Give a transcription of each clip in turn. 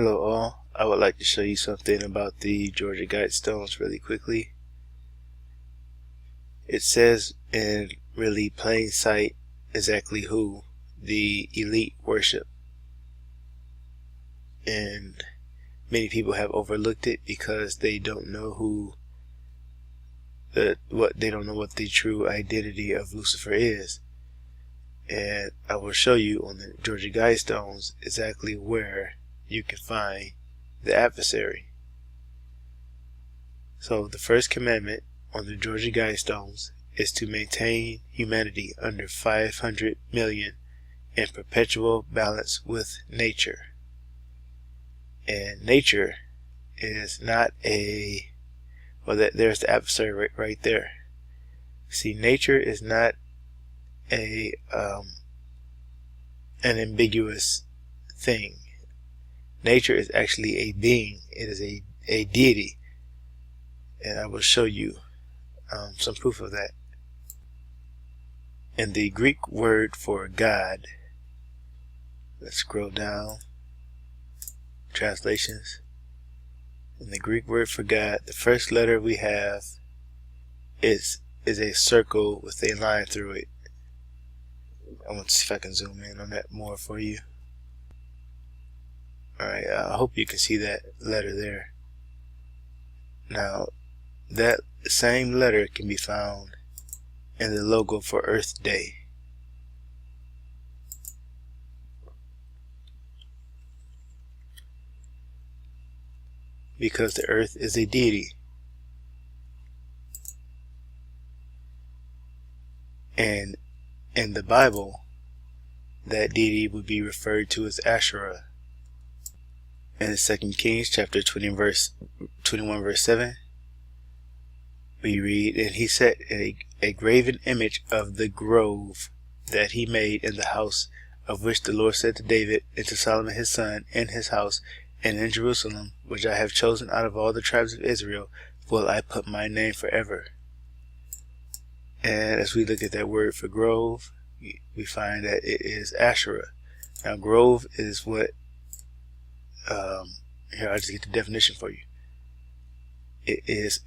Hello all, I would like to show you something about the Georgia Guidestones really quickly. It says in really plain sight exactly who the elite worship, and many people have overlooked it because they don't know what the true identity of Lucifer is. And I will show you on the Georgia Guidestones exactly where you can find the adversary. So the first commandment on the Georgia Guidestones is to maintain humanity under 500 million in perpetual balance with nature. And nature is not there's the adversary right there. See, nature is not an ambiguous thing. Nature is actually a being. It is a deity. And I will show you some proof of that. And the Greek word for God, let's scroll down, translations. In the Greek word for God, the first letter we have is a circle with a line through it. I want to see if I can zoom in on that more for you. Alright, I hope you can see that letter there. Now, that same letter can be found in the logo for Earth Day. Because the earth is a deity. And in the Bible, that deity would be referred to as Asherah. In 2 Kings chapter 21 verse 7, we read, "And he set a graven image of the grove that he made in the house, of which the Lord said to David and to Solomon his son, in his house and in Jerusalem, which I have chosen out of all the tribes of Israel, will I put my name forever." And as we look at that word for grove, we find that it is Asherah. Now, grove is what, here I'll just get the definition for you. It is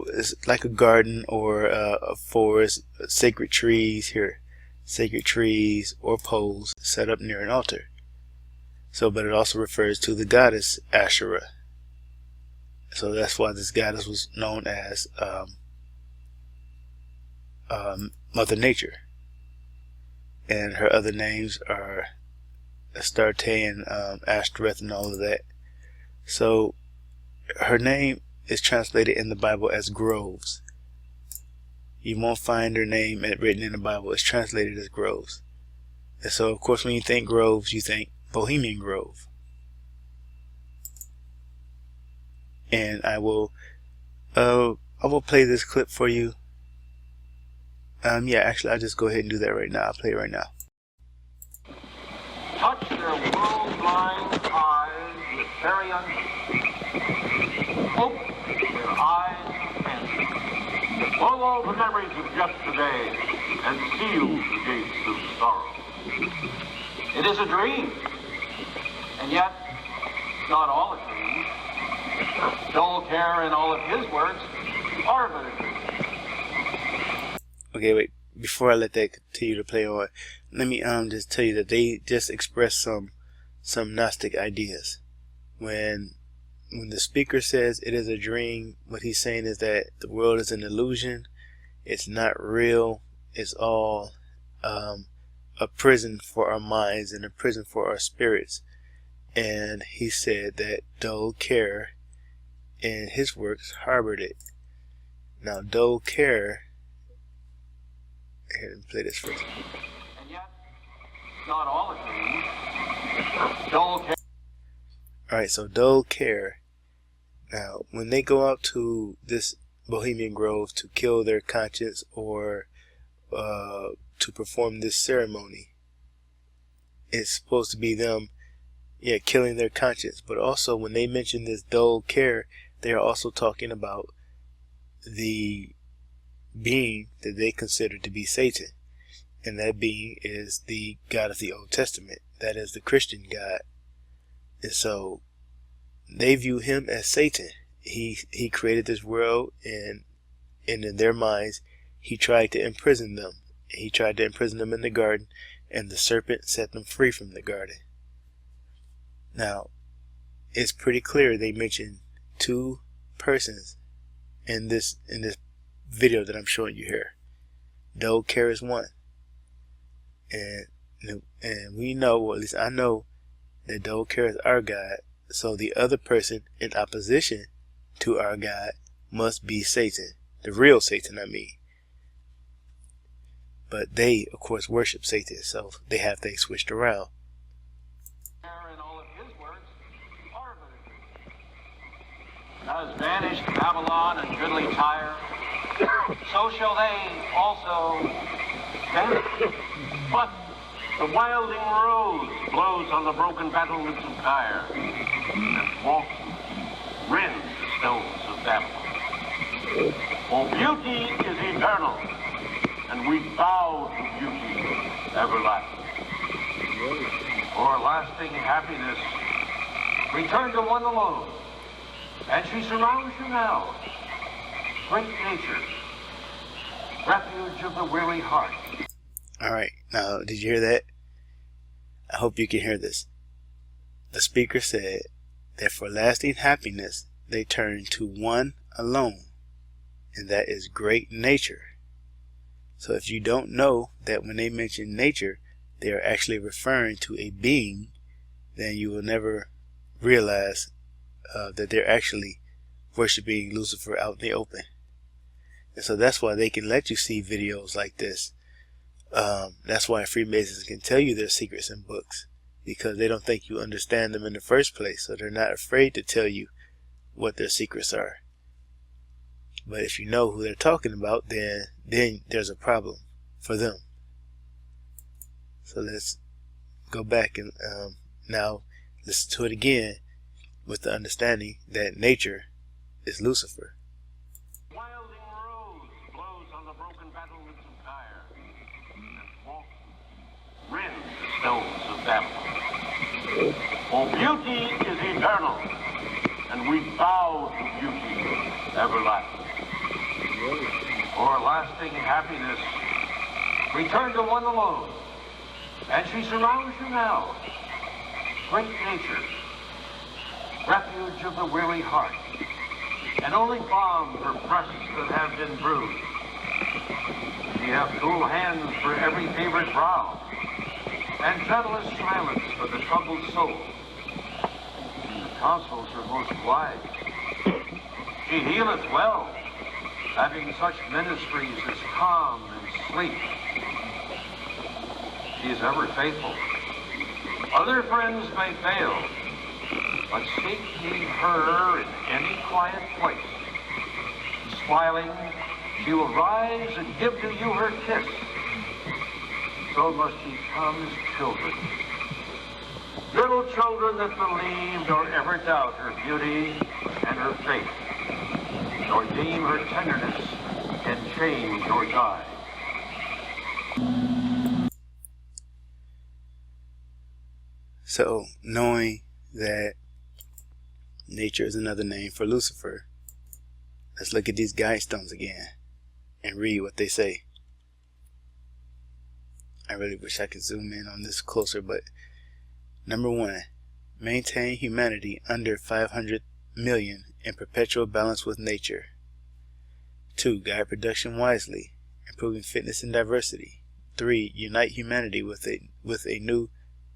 it's like a garden or a forest, sacred trees or poles set up near an altar. So, but it also refers to the goddess Asherah. So that's why this goddess was known as Mother Nature. And her other names are Astarte and Ashtoreth and all of that. So her name is translated in the Bible as groves. You won't find her name written in the Bible. It's translated as groves. And so, of course, when you think groves, you think Bohemian Grove. And I will play this clip for you. Yeah, actually, I'll just go ahead and do that right now. I'll play it right now. Touch their world-blind eyes with very open their eyes and blow all the memories of yesterday and seal the gates of sorrow. It is a dream, and yet not all a dream. Joel Care and all of his words are but a dream. Okay, wait. Before I let that continue to play on, let me just tell you that they just expressed some Gnostic ideas. When the speaker says it is a dream, what he's saying is that the world is an illusion. It's not real. It's all a prison for our minds and a prison for our spirits. And he said that Joel Care in his works harbored it. Now, Joel Care, here, let me play this first. And yet, not all a dream. Joel Care. Alright, so Joel Care. Now, when they go out to this Bohemian Grove to kill their conscience or to perform this ceremony, it's supposed to be them, killing their conscience. But also, when they mention this Joel Care, they are also talking about the being that they consider to be Satan. And that being is the God of the Old Testament. That is the Christian God. And so they view him as Satan. He created this world, and in their minds, he tried to imprison them. He tried to imprison them in the garden, and the serpent set them free from the garden. Now, it's pretty clear they mention two persons in this video that I'm showing you here. Dog care is one, and we know, or at least I know, that Dog care is our God. So the other person in opposition to our God must be Satan, the real Satan, I mean. But they, of course, worship Satan, so they have things switched around. In all of his words, as vanished Babylon and goodly Tyre, so shall they also vanish. But the wilding rose blows on the broken battlements of Tyre, and walks rends the stones of Babylon. For beauty is eternal, and we bow to beauty everlasting. For lasting happiness, return to one alone, and she surrounds you now. Great nature, refuge of the weary heart. Alright, now did you hear that? I hope you can hear this. The speaker said that for lasting happiness, they turn to one alone, and that is great nature. So if you don't know that when they mention nature, they are actually referring to a being, then you will never realize that they're actually worshiping Lucifer out in the open. And so that's why they can let you see videos like this. That's why Freemasons can tell you their secrets in books, because they don't think you understand them in the first place, so they're not afraid to tell you what their secrets are. But if you know who they're talking about, then there's a problem for them. So let's go back and now listen to it again with the understanding that nature is Lucifer. Wilding rose blows on the broken battlements of Tyre, and walks rends the stones of Babylon. For beauty is eternal, and we bow to beauty everlasting. For lasting happiness, return to one alone, and she surrounds you now. Great nature, refuge of the weary heart, and only balm for breasts that have been bruised. She hath cool hands for every favored brow, and gentlest silence for the troubled soul. The counsels are most wise. She healeth well, having such ministries as calm and sleep. She is ever faithful. Other friends may fail, but seek ye her in any quiet place. Smiling, she will rise and give to you her kiss. So must ye come as children. Little children that believe nor ever doubt her beauty and her faith, nor deem her tenderness can change or die. So, knowing that nature is another name for Lucifer, let's look at these Guidestones again and read what they say. I really wish I could zoom in on this closer, but number 1, maintain humanity under 500 million in perpetual balance with nature. 2, guide production wisely, improving fitness and diversity. 3, unite humanity with a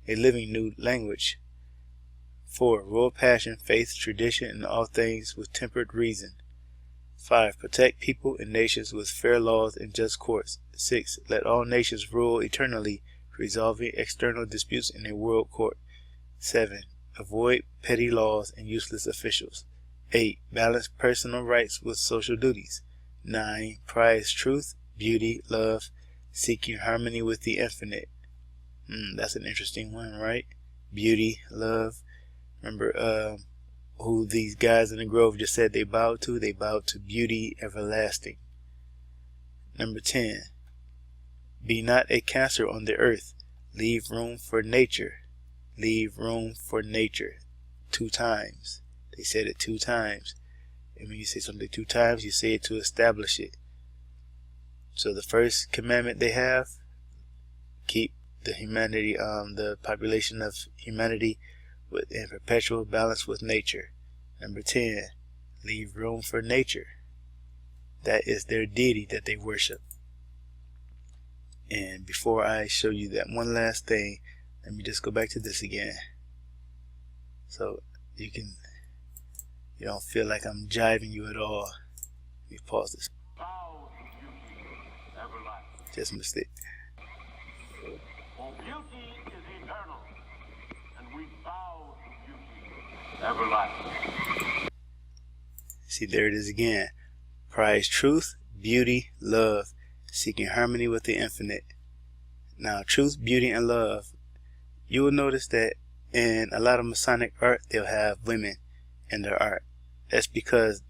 living new language. 4, rule passion, faith, tradition, and all things with tempered reason. 5, protect people and nations with fair laws and just courts. 6, let all nations rule eternally, resolving external disputes in a world court. 7, avoid petty laws and useless officials. 8, balance personal rights with social duties. 9, prize truth, beauty, love, seeking harmony with the infinite. That's an interesting one, right? Beauty, love. Remember who these guys in the Grove just said they bowed to? They bowed to beauty everlasting. Number 10, be not a cancer on the earth. Leave room for nature. Leave room for nature. 2 times. They said it 2 times. And when you say something 2 times, you say it to establish it. So the first commandment they have, keep the population of humanity in perpetual balance with nature. Number 10, leave room for nature. That is their deity that they worship. And before I show you that one last thing, let me just go back to this again, so you don't feel like I'm jiving you at all. Let me pause this. Just missed it. For beauty is eternal, and we bow to beauty everlasting. See, there it is again. Prize truth, beauty, love, seeking harmony with the infinite. Now, truth, beauty, and love, you will notice that in a lot of Masonic art, they'll have women in their art. That's because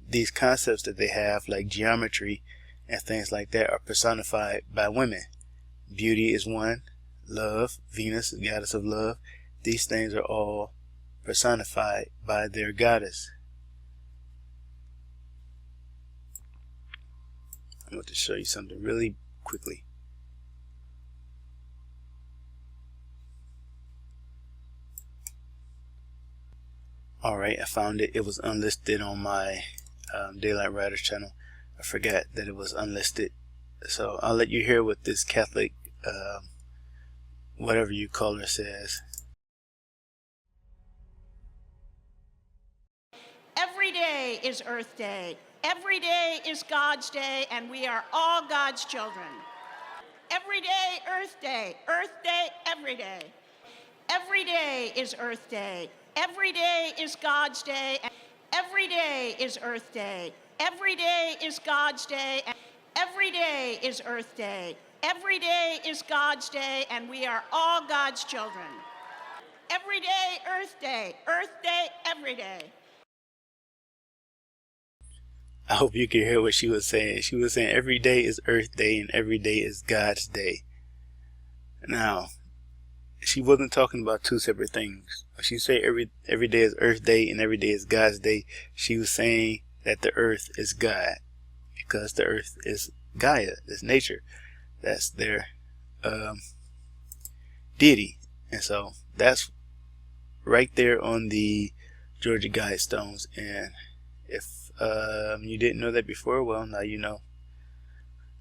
these concepts that they have, like geometry and things like that, are personified by women. Beauty is one, love, Venus, goddess of love. These things are all personified by their goddess. I want to show you something really quickly. Alright, I found it. It was unlisted on my Daylight Riders channel. I forgot that it was unlisted. So I'll let you hear what this Catholic, whatever you call her, says. Every day is Earth Day. Every day is God's Day, and we are all God's children. Every day, Earth Day. Earth Day, every day. Every day is Earth Day. Every day is God's Day. Every day is Earth Day. Every day is God's Day. Every day is Earth Day. Every day is God's Day, and we are all God's children. Every day, Earth Day. Earth Day, every day. I hope you can hear what she was saying. She was saying every day is Earth Day and every day is God's Day. Now, she wasn't talking about two separate things. When she said every day is Earth Day and every day is God's Day, she was saying that the earth is God, because the earth is Gaia, is nature. That's their deity. And so that's right there on the Georgia Guidestones. And if you didn't know that before, well, now you know.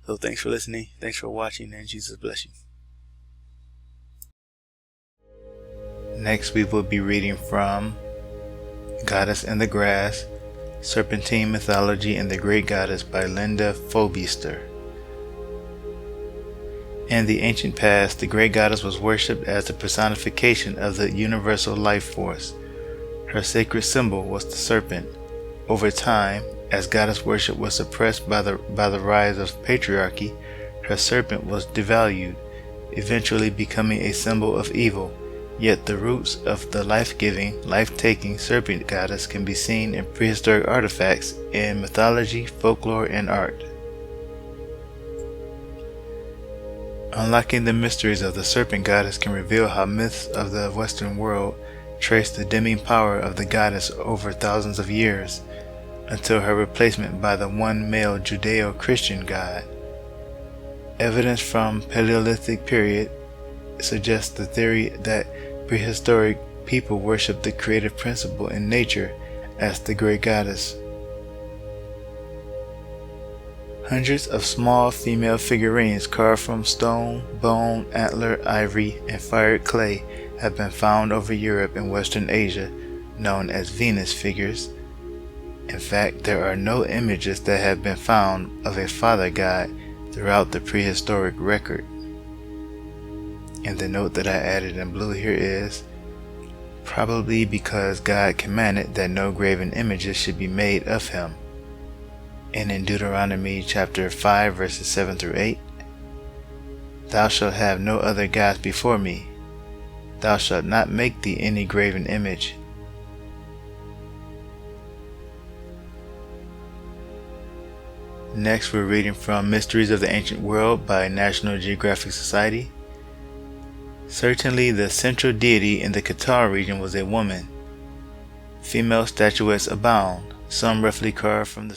So thanks for listening, thanks for watching, and Jesus bless you. Next we will be reading from Goddess in the Grass, Serpentine Mythology and the Great Goddess by Linda Fobister. In the ancient past, the Great Goddess was worshipped as the personification of the universal life force. Her sacred symbol was the serpent. Over time, as goddess worship was suppressed by the rise of patriarchy, her serpent was devalued, eventually becoming a symbol of evil. Yet the roots of the life-giving, life-taking serpent goddess can be seen in prehistoric artifacts in mythology, folklore, and art. Unlocking the mysteries of the serpent goddess can reveal how myths of the Western world trace the dimming power of the goddess over thousands of years, until her replacement by the one male Judeo-Christian god. Evidence from Paleolithic period suggests the theory that prehistoric people worshipped the creative principle in nature as the great goddess. Hundreds of small female figurines carved from stone, bone, antler, ivory, and fired clay have been found over Europe and Western Asia, known as Venus figures. In fact, there are no images that have been found of a father god throughout the prehistoric record. And the note that I added in blue here is, probably because God commanded that no graven images should be made of him. And in Deuteronomy chapter 5 verses 7 through 8, thou shalt have no other gods before me. Thou shalt not make thee any graven image. Next, we're reading from Mysteries of the Ancient World by National Geographic Society. Certainly the central deity in the Qatar region was a woman. Female statuettes abound, some roughly carved from the